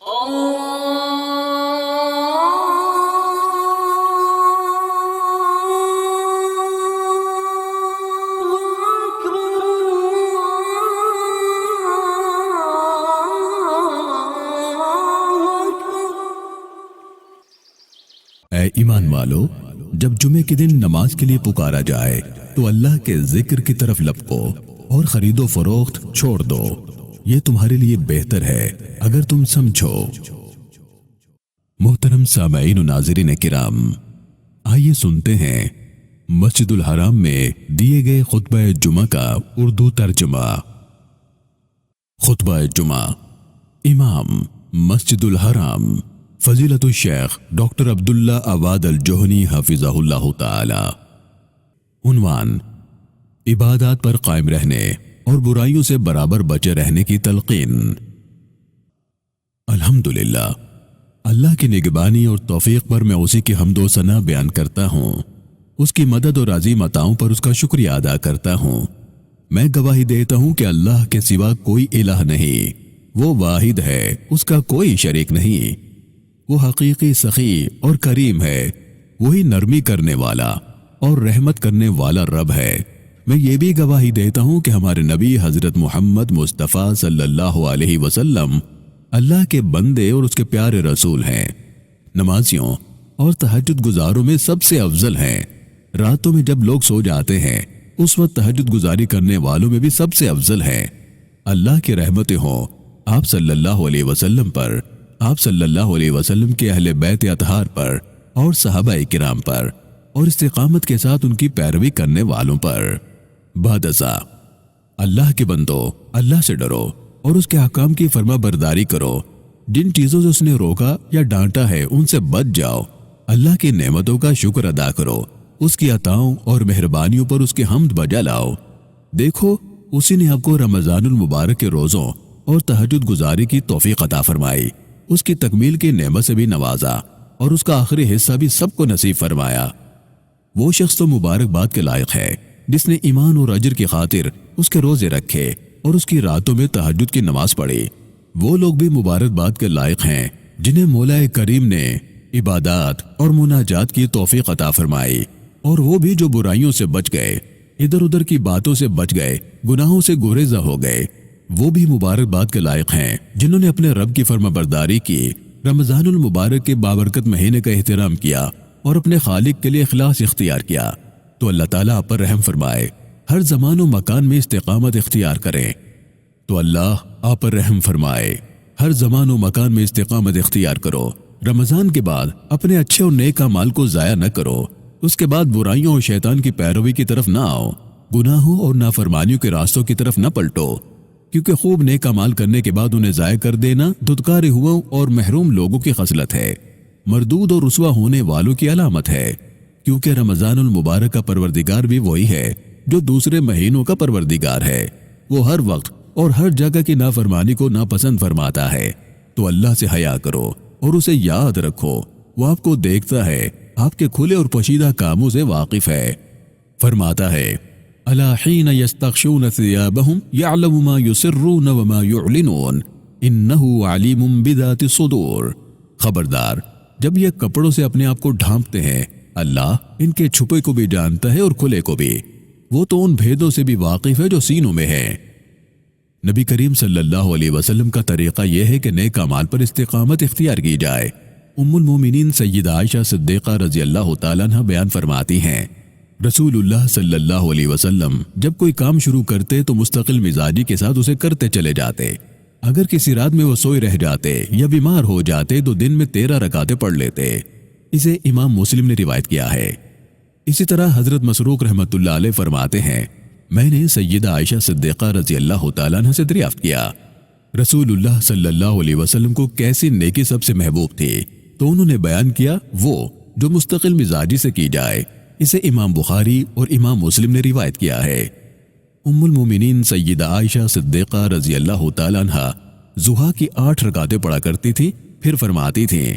اے ایمان والو، جب جمعے کے دن نماز کے لیے پکارا جائے تو اللہ کے ذکر کی طرف لپکو اور خرید و فروخت چھوڑ دو، یہ تمہارے لیے بہتر ہے اگر تم سمجھو۔ محترم سامعین و ناظرین کرام، آئیے سنتے ہیں مسجد الحرام میں دیے گئے خطبہ جمعہ کا اردو ترجمہ۔ خطبہ جمعہ امام مسجد الحرام فضیلت الشیخ ڈاکٹر عبداللہ عواد الجوہنی حفظہ اللہ تعالی۔ عنوان: عبادات پر قائم رہنے اور برائیوں سے برابر بچے رہنے کی تلقین۔ الحمدللہ، اللہ کی نگہبانی اور توفیق پر میں اسی کی حمد و ثنا بیان کرتا ہوں، اس کی مدد اور عظیم عطاؤں پر اس کا شکریہ ادا کرتا ہوں۔ میں گواہی دیتا ہوں کہ اللہ کے سوا کوئی الہ نہیں، وہ واحد ہے، اس کا کوئی شریک نہیں، وہ حقیقی سخی اور کریم ہے، وہی نرمی کرنے والا اور رحمت کرنے والا رب ہے۔ میں یہ بھی گواہی دیتا ہوں کہ ہمارے نبی حضرت محمد مصطفیٰ صلی اللہ علیہ وسلم اللہ کے بندے اور اس کے پیارے رسول ہیں، نمازیوں اور تہجد گزاروں میں سب سے افضل ہیں۔ راتوں میں جب لوگ سو جاتے ہیں اس وقت تہجد گزاری کرنے والوں میں بھی سب سے افضل ہیں۔ اللہ کی رحمتیں ہوں آپ صلی اللہ علیہ وسلم پر، آپ صلی اللہ علیہ وسلم کے اہل بیت اطہار پر اور صحابہ کرام پر، اور استقامت کے ساتھ ان کی پیروی کرنے والوں پر۔ بعد ازاں اللہ کے بندو، اللہ سے ڈرو اور اس کے احکام کی فرما برداری کرو، جن چیزوں سے اس نے روکا یا ڈانٹا ہے ان سے بچ جاؤ، اللہ کی نعمتوں کا شکر ادا کرو، اس کی عطاؤں اور مہربانیوں پر اس کی حمد بجا لاؤ۔ دیکھو، اسی نے آپ کو رمضان المبارک کے روزوں اور تہجد گزاری کی توفیق عطا فرمائی، اس کی تکمیل کی نعمت سے بھی نوازا اور اس کا آخری حصہ بھی سب کو نصیب فرمایا۔ وہ شخص تو مبارکباد کے لائق ہے جس نے ایمان اور اجر کی خاطر اس کے روزے رکھے اور اس کی راتوں میں تہجد کی نماز پڑھی۔ وہ لوگ بھی مبارکباد کے لائق ہیں جنہیں مولا کریم نے عبادات اور مناجات کی توفیق عطا فرمائی، اور وہ بھی جو برائیوں سے بچ گئے، ادھر ادھر کی باتوں سے بچ گئے، گناہوں سے گریزہ ہو گئے۔ وہ بھی مبارکباد کے لائق ہیں جنہوں نے اپنے رب کی فرما برداری کی، رمضان المبارک کے بابرکت مہینے کا احترام کیا اور اپنے خالق کے لیے اخلاص اختیار کیا۔ تو اللہ تعالیٰ آپ پر رحم فرمائے، ہر زمان و مکان میں استقامت اختیار کریں۔ تو اللہ آپ پر رحم فرمائے، ہر زمان و مکان میں استقامت اختیار کرو۔ رمضان کے بعد اپنے اچھے اور نیک اعمال کو ضائع نہ کرو، اس کے بعد برائیوں اور شیطان کی پیروی کی طرف نہ آؤ، گناہوں اور نافرمانیوں کے راستوں کی طرف نہ پلٹو، کیونکہ خوب نیک اعمال کرنے کے بعد انہیں ضائع کر دینا دھتکارے ہوئے اور محروم لوگوں کی خصلت ہے، مردود اور رسوا ہونے والوں کی علامت ہے، کیونکہ رمضان المبارک کا پروردگار بھی وہی ہے جو دوسرے مہینوں کا پروردگار ہے۔ وہ ہر وقت اور ہر جگہ کی نافرمانی کو ناپسند فرماتا ہے۔ تو اللہ سے حیا کرو اور اسے یاد رکھو، وہ آپ کو دیکھتا ہے، آپ کے کھلے اور پوشیدہ کاموں سے واقف ہے۔ فرماتا ہے، الا حین یستغشون ثیابہم یعلم ما یسرون وما یعلنون انہ علیم بذات الصدور۔ خبردار، جب یہ کپڑوں سے اپنے آپ کو ڈھانپتے ہیں، اللہ ان کے چھپے کو بھی جانتا ہے اور کھلے کو بھی، وہ تو ان بھیدوں سے بھی واقف ہے جو سینوں میں ہے۔ نبی کریم صلی اللہ علیہ وسلم کا طریقہ یہ ہے کہ نیک اعمال پر استقامت اختیار کی جائے۔ ام المومنین سیدہ عائشہ صدیقہ رضی اللہ تعالیٰ عنہ بیان فرماتی ہیں، رسول اللہ صلی اللہ علیہ وسلم جب کوئی کام شروع کرتے تو مستقل مزاجی کے ساتھ اسے کرتے چلے جاتے۔ اگر کسی رات میں وہ سوئے رہ جاتے یا بیمار ہو جاتے تو دن میں 13 رکعتیں پڑھ لیتے۔ اسے امام مسلم نے روایت کیا ہے۔ اسی طرح حضرت مسروق رحمۃ اللہ علیہ فرماتے ہیں، میں نے سیدہ عائشہ صدیقہ رضی اللہ تعالیٰ عنہ سے دریافت کیا، رسول اللہ صلی اللہ علیہ وسلم کو کیسی نیکی سب سے محبوب تھی؟ تو انہوں نے بیان کیا، وہ جو مستقل مزاجی سے کی جائے۔ اسے امام بخاری اور امام مسلم نے روایت کیا ہے۔ ام المومنین سیدہ عائشہ صدیقہ رضی اللہ تعالیٰ عنہ ضحیٰ کی 8 رکعتیں پڑھا کرتی تھی، پھر فرماتی تھیں،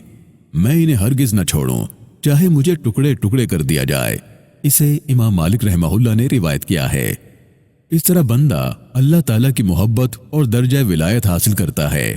میں انہیں ہرگز نہ چھوڑوں چاہے مجھے ٹکڑے ٹکڑے کر دیا جائے۔ اسے امام مالک رحمہ اللہ نے روایت کیا ہے۔ اس طرح بندہ اللہ تعالیٰ کی محبت اور درجہ ولایت حاصل کرتا ہے۔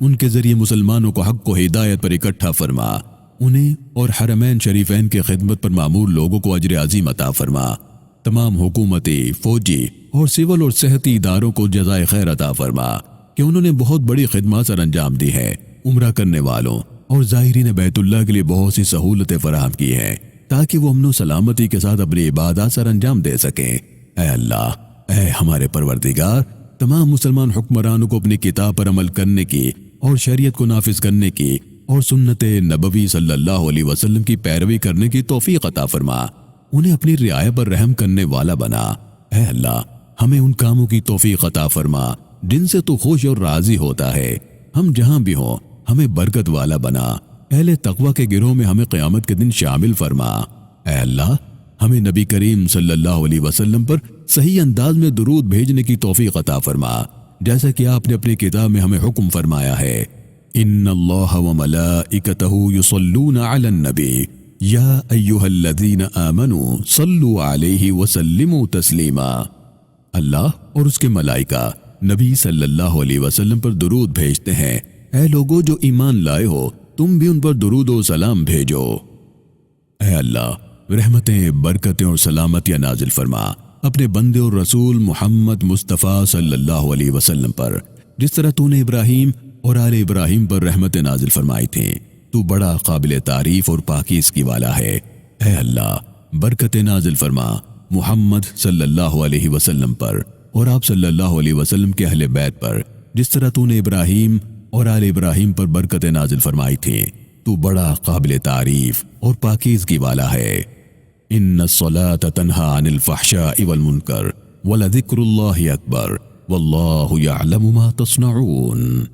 ان کے ذریعے مسلمانوں کو حق و ہدایت پر اکٹھا فرما، انہیں اور حرمین شریفین کی خدمت پر معمور لوگوں کو اجر عظیم عطا فرما، تمام حکومتی، فوجی اور سول اور صحتی اداروں کو جزائے خیر عطا فرما کہ انہوں نے بہت بڑی خدمات سر انجام دی ہے، عمرہ کرنے والوں اور زائرین بیت اللہ کے لیے بہت سی سہولتیں فراہم کی ہیں تاکہ وہ امن و سلامتی کے ساتھ اپنی عبادات سر انجام دے سکیں۔ اے اللہ، اے ہمارے پروردگار، تمام مسلمان حکمرانوں کو اپنی کتاب پر عمل کرنے کی اور شریعت کو نافذ کرنے کی اور سنت نبوی صلی اللہ علیہ وسلم کی پیروی کرنے کی توفیق عطا فرما، انہیں اپنی رعایت پر رحم کرنے والا بنا۔ اے اللہ، ہمیں ان کاموں کی توفیق عطا فرما جن سے تو خوش اور راضی ہوتا ہے، ہم جہاں بھی ہوں ہمیں برکت والا بنا، اہل تقوی کے گروہ میں ہمیں قیامت کے دن شامل فرما۔ اے اللہ، ہمیں نبی کریم صلی اللہ علیہ وسلم پر صحیح انداز میں درود بھیجنے کی توفیق عطا فرما، جیسا کہ آپ نے اپنی کتاب میں ہمیں حکم فرمایا ہے، ان اللہ وملائکتہ یصلون علی النبی یا ایھا الذین آمنوا صلوا علیہ وسلموا تسلیما۔ اللہ اور اس کے ملائکہ نبی صلی اللہ علیہ وسلم پر درود بھیجتے ہیں، اے لوگو جو ایمان لائے ہو تم بھی ان پر درود و سلام بھیجو۔ اے اللہ، رحمتیں، برکتیں اور سلامتیاں نازل فرما اپنے بندے اور رسول محمد مصطفیٰ صلی اللہ علیہ وسلم پر، جس طرح تو نے ابراہیم اور آل ابراہیم پر رحمتیں نازل فرمائی تھیں۔ تو بڑا قابل تعریف اور پاکیزگی والا ہے۔ اے اللہ، برکتیں نازل فرما محمد صلی اللہ علیہ وسلم پر اور آپ صلی اللہ علیہ وسلم کے اہل بیت پر، جس طرح تو نے ابراہیم اور آل ابراہیم پر برکتیں نازل فرمائی تھیں۔ تو بڑا قابل تعریف اور پاکیزگی والا ہے۔ ان الصلاۃ تنہی عن الفحشاء والمنکر ولذکر اللہ اکبر واللہ یعلم ما تصنعون۔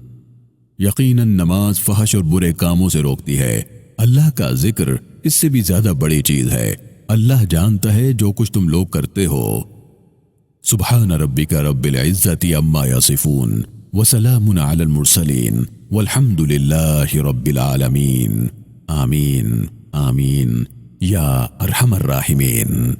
یقیناً نماز فحش اور برے کاموں سے روکتی ہے، اللہ کا ذکر اس سے بھی زیادہ بڑی چیز ہے، اللہ جانتا ہے جو کچھ تم لوگ کرتے ہو۔ سبحان ربک رب العزت عما یصفون وسلام علی المرسلین والحمد للہ رب العالمین۔ آمین آمین یا ارحم الراحمین۔